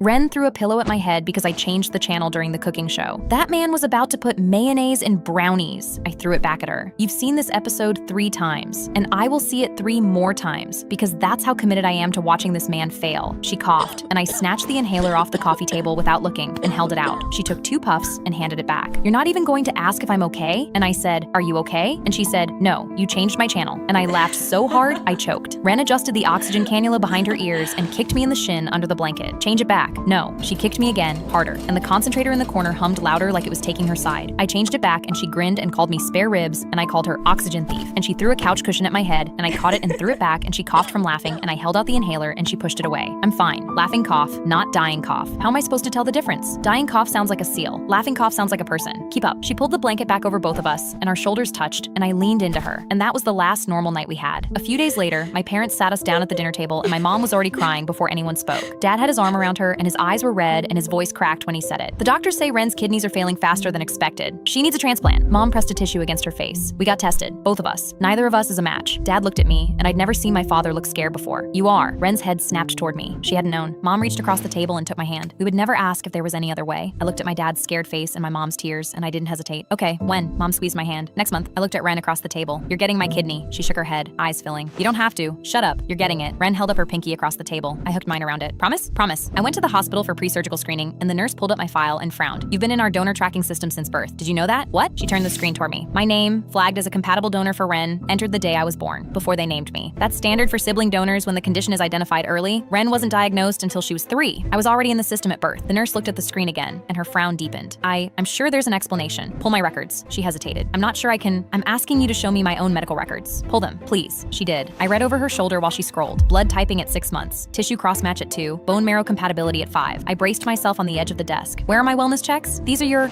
Ren threw a pillow at my head because I changed the channel during the cooking show. That man was about to put mayonnaise in brownies. I threw it back at her. You've seen this episode 3 times, and I will see it 3 more times because that's how committed I am to watching this man fail. She coughed, and I snatched the inhaler off the coffee table without looking and held it out. She took 2 puffs and handed it back. You're not even going to ask if I'm okay? And I said, are you okay? And she said, no, you changed my channel. And I laughed so hard, I choked. Ren adjusted the oxygen cannula behind her ears and kicked me in the shin under the blanket. Change it back. No. She kicked me again, harder, and the concentrator in the corner hummed louder like it was taking her side. I changed it back and she grinned and called me spare ribs, and I called her oxygen thief. And she threw a couch cushion at my head, and I caught it and threw it back, and she coughed from laughing, and I held out the inhaler and she pushed it away. I'm fine. Laughing cough, not dying cough. How am I supposed to tell the difference? Dying cough sounds like a seal. Laughing cough sounds like a person. Keep up. She pulled the blanket back over both of us, and our shoulders touched, and I leaned into her. And that was the last normal night we had. A few days later, my parents sat us down at the dinner table, and my mom was already crying before anyone spoke. Dad had his arm around her, and his eyes were red, and his voice cracked when he said it. The doctors say Ren's kidneys are failing faster than expected. She needs a transplant. Mom pressed a tissue against her face. We got tested, both of us. Neither of us is a match. Dad looked at me, and I'd never seen my father look scared before. You are. Ren's head snapped toward me. She hadn't known. Mom reached across the table and took my hand. We would never ask if there was any other way. I looked at my dad's scared face and my mom's tears, and I didn't hesitate. Okay, when? Mom squeezed my hand. Next month. I looked at Ren across the table. You're getting my kidney. She shook her head, eyes filling. You don't have to. Shut up. You're getting it. Ren held up her pinky across the table. I hooked mine around it. Promise? Promise. I went to the hospital for pre-surgical screening, and the nurse pulled up my file and frowned. You've been in our donor tracking system since birth. Did you know that? What? She turned the screen toward me. My name, flagged as a compatible donor for Ren, entered the day I was born, before they named me. That's standard for sibling donors when the condition is identified early. Ren wasn't diagnosed until she was 3. I was already in the system at birth. The nurse looked at the screen again, and her frown deepened. I'm sure there's an explanation. Pull my records. She hesitated. I'm not sure I can. I'm asking you to show me my own medical records. Pull them, please. She did. I read over her shoulder while she scrolled. Blood typing at 6 months. Tissue cross-match at 2. Bone marrow compatibility at 5. I braced myself on the edge of the desk. Where are my wellness checks?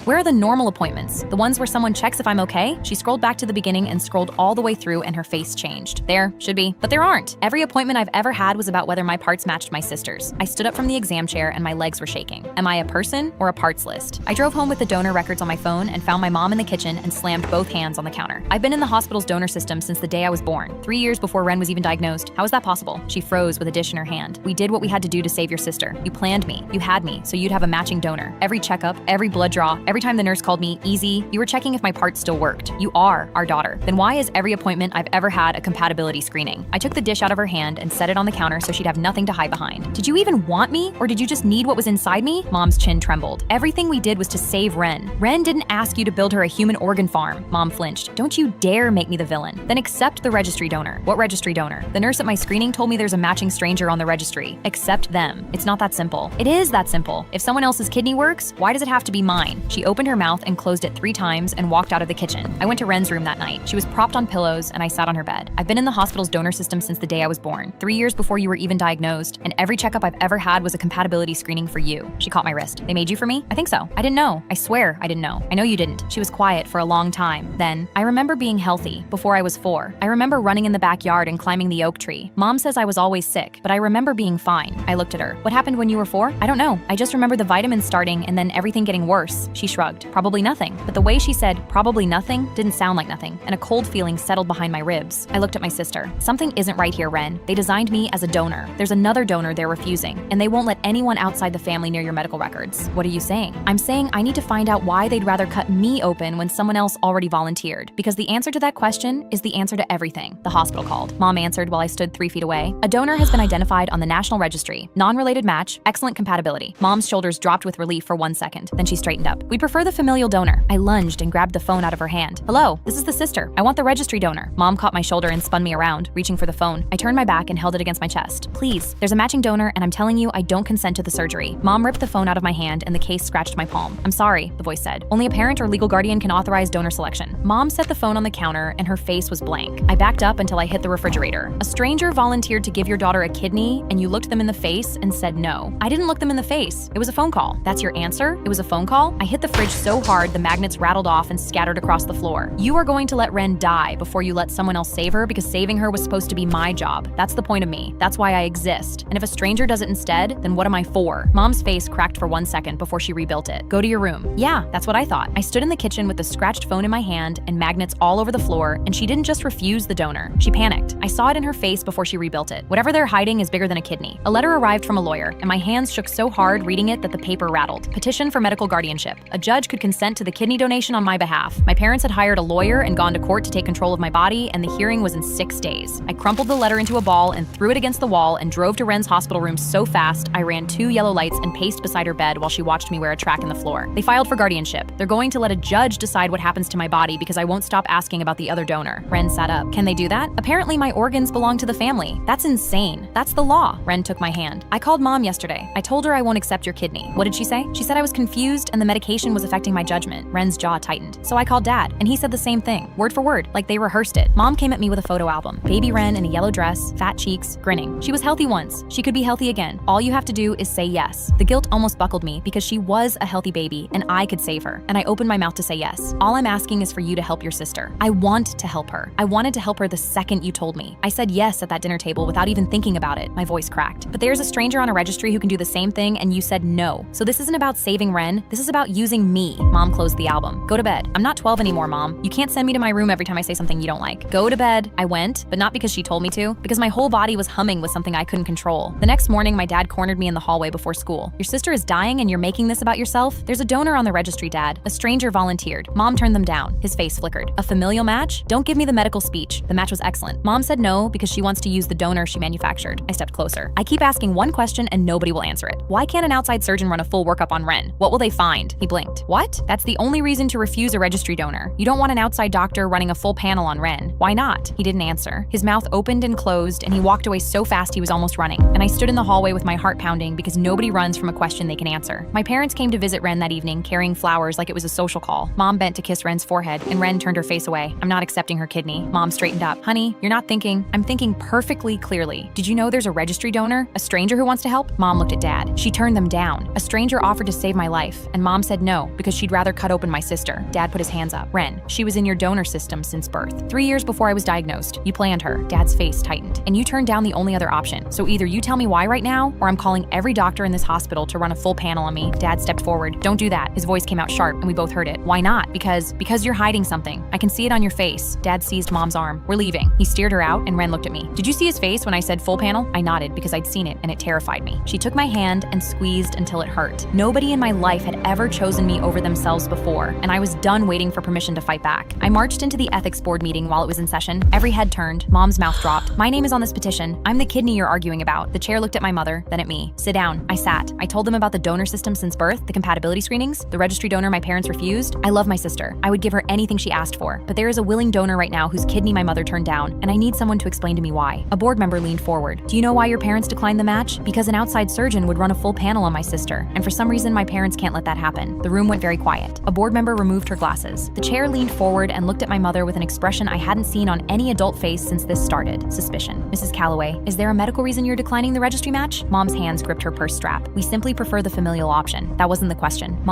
Where are the normal appointments? The ones where someone checks if I'm okay? She scrolled back to the beginning and scrolled all the way through, and her face changed. There, should be. But there aren't. Every appointment I've ever had was about whether my parts matched my sister's. I stood up from the exam chair and my legs were shaking. Am I a person or a parts list? I drove home with the donor records on my phone and found my mom in the kitchen and slammed both hands on the counter. I've been in the hospital's donor system since the day I was born, 3 years before Ren was even diagnosed. How is that possible? She froze with a dish in her hand. We did what we had to do to save your sister. You planned me. You had me, so you'd have a matching donor. Every checkup, every blood draw, every time the nurse called me easy, you were checking if my parts still worked. You are our daughter. Then why is every appointment I've ever had a compatibility screening? I took the dish out of her hand and set it on the counter so she'd have nothing to hide behind. Did you even want me, or did you just need what was inside me? Mom's chin trembled. Everything we did was to save Ren. Ren didn't ask you to build her a human organ farm. Mom flinched. Don't you dare make me the villain. Then accept the registry donor. What registry donor? The nurse at my screening told me there's a matching stranger on the registry. Accept them. It's not that simple. It is that simple. If someone else's kidney works, why does it have to be mine? She opened her mouth and closed it 3 times and walked out of the kitchen. I went to Ren's room that night. She was propped on pillows and I sat on her bed. I've been in the hospital's donor system since the day I was born, 3 years before you were even diagnosed, and every checkup I've ever had was a compatibility screening for you. She caught my wrist. They made you for me? I think so. I didn't know. I swear I didn't know. I know you didn't. She was quiet for a long time. Then, I remember being healthy before I was 4. I remember running in the backyard and climbing the oak tree. Mom says I was always sick, but I remember being fine. I looked at her. What happened when you were 4? I don't know. I just remember the vitamins starting and then everything getting worse. She shrugged. Probably nothing. But the way she said probably nothing didn't sound like nothing, and a cold feeling settled behind my ribs. I looked at my sister. Something isn't right here, Ren. They designed me as a donor. There's another donor they're refusing, and they won't let anyone outside the family near your medical records. What are you saying? I'm saying I need to find out why they'd rather cut me open when someone else already volunteered. Because the answer to that question is the answer to everything. The hospital called. Mom answered while I stood 3 feet away. A donor has been identified on the National Registry. Non-related match, excellent compatibility. Mom's shoulders dropped with relief for 1 second. Then she straightened up. We prefer the familial donor. I lunged and grabbed the phone out of her hand. Hello, this is the sister. I want the registry donor. Mom caught my shoulder and spun me around, reaching for the phone. I turned my back and held it against my chest. Please, there's a matching donor and I'm telling you I don't consent to the surgery. Mom ripped the phone out of my hand and the case scratched my palm. I'm sorry, the voice said. Only a parent or legal guardian can authorize donor selection. Mom set the phone on the counter and her face was blank. I backed up until I hit the refrigerator. A stranger volunteered to give your daughter a kidney and you looked them in the face and said no. I didn't look them in the face. It was a phone call. That's your answer? It was a phone call? I hit the fridge so hard the magnets rattled off and scattered across the floor. You are going to let Ren die before you let someone else save her because saving her was supposed to be my job. That's the point of me. That's why I exist. And if a stranger does it instead, then what am I for? Mom's face cracked for 1 second before she rebuilt it. Go to your room. Yeah, that's what I thought. I stood in the kitchen with the scratched phone in my hand and magnets all over the floor, and she didn't just refuse the donor. She panicked. I saw it in her face before she rebuilt it. Whatever they're hiding is bigger than a kidney. A letter arrived from a lawyer, and my hands hands shook so hard reading it that the paper rattled. Petition for medical guardianship. A judge could consent to the kidney donation on my behalf. My parents had hired a lawyer and gone to court to take control of my body, and the hearing was in 6 days. I crumpled the letter into a ball and threw it against the wall and drove to Ren's hospital room so fast I ran 2 yellow lights and paced beside her bed while she watched me wear a track in the floor. They filed for guardianship. They're going to let a judge decide what happens to my body because I won't stop asking about the other donor. Ren sat up. Can they do that? Apparently my organs belong to the family. That's insane. That's the law. Ren took my hand. I called Mom yesterday. I told her I won't accept your kidney. What did she say? She said I was confused and the medication was affecting my judgment. Ren's jaw tightened. So I called Dad, and he said the same thing, word for word, like they rehearsed it. Mom came at me with a photo album. Baby Ren in a yellow dress, fat cheeks, grinning. She was healthy once. She could be healthy again. All you have to do is say yes. The guilt almost buckled me because she was a healthy baby and I could save her. And I opened my mouth to say yes. All I'm asking is for you to help your sister. I want to help her. I wanted to help her the second you told me. I said yes at that dinner table without even thinking about it. My voice cracked. But there's a stranger on a registry who can do the same thing and you said no. So this isn't about saving Ren. This is about using me. Mom closed the album. Go to bed. I'm not 12 anymore, Mom. You can't send me to my room every time I say something you don't like. Go to bed. I went, but not because she told me to, because my whole body was humming with something I couldn't control. The next morning, my dad cornered me in the hallway before school. Your sister is dying and you're making this about yourself? There's a donor on the registry, Dad. A stranger volunteered. Mom turned them down. His face flickered. A familial match? Don't give me the medical speech. The match was excellent. Mom said no because she wants to use the donor she manufactured. I stepped closer. I keep asking one question and nobody will answer it. Why can't an outside surgeon run a full workup on Ren? What will they find? He blinked. What? That's the only reason to refuse a registry donor. You don't want an outside doctor running a full panel on Ren. Why not? He didn't answer. His mouth opened and closed and he walked away so fast he was almost running. And I stood in the hallway with my heart pounding because nobody runs from a question they can answer. My parents came to visit Ren that evening carrying flowers like it was a social call. Mom bent to kiss Ren's forehead and Ren turned her face away. I'm not accepting her kidney. Mom straightened up. Honey, you're not thinking. I'm thinking perfectly clearly. Did you know there's a registry donor? A stranger who wants to help? Mom looked at Dad. She turned them down. A stranger offered to save my life and Mom said no because she'd rather cut open my sister. Dad put his hands up. Ren, she was in your donor system since birth. 3 years before I was diagnosed. You planned her. Dad's face tightened. And you turned down the only other option. So either you tell me why right now or I'm calling every doctor in this hospital to run a full panel on me. Dad stepped forward. Don't do that. His voice came out sharp and we both heard it. Why not? Because you're hiding something. I can see it on your face. Dad seized Mom's arm. We're leaving. He steered her out and Ren looked at me. Did you see his face when I said full panel? I nodded because I'd seen it and it terrified me. She took my hand and squeezed until it hurt. Nobody in my life had ever chosen me over themselves before, and I was done waiting for permission to fight back. I marched into the ethics board meeting while it was in session. Every head turned. Mom's mouth dropped. My name is on this petition. I'm the kidney you're arguing about. The chair looked at my mother, then at me. Sit down. I sat. I told them about the donor system since birth, the compatibility screenings, the registry donor my parents refused. I love my sister. I would give her anything she asked for, but there is a willing donor right now whose kidney my mother turned down, and I need someone to explain to me why. A board member leaned forward. Do you know why your parents declined the match? Because an outside surgeon would run a full panel on my sister, and for some reason my parents can't let that happen. The room went very quiet. A board member removed her glasses. The chair leaned forward and looked at my mother with an expression I hadn't seen on any adult face since this started. Suspicion. Mrs. Calloway, is there a medical reason you're declining the registry match? Mom's hands gripped her purse strap. We simply prefer the familial option. That wasn't the question.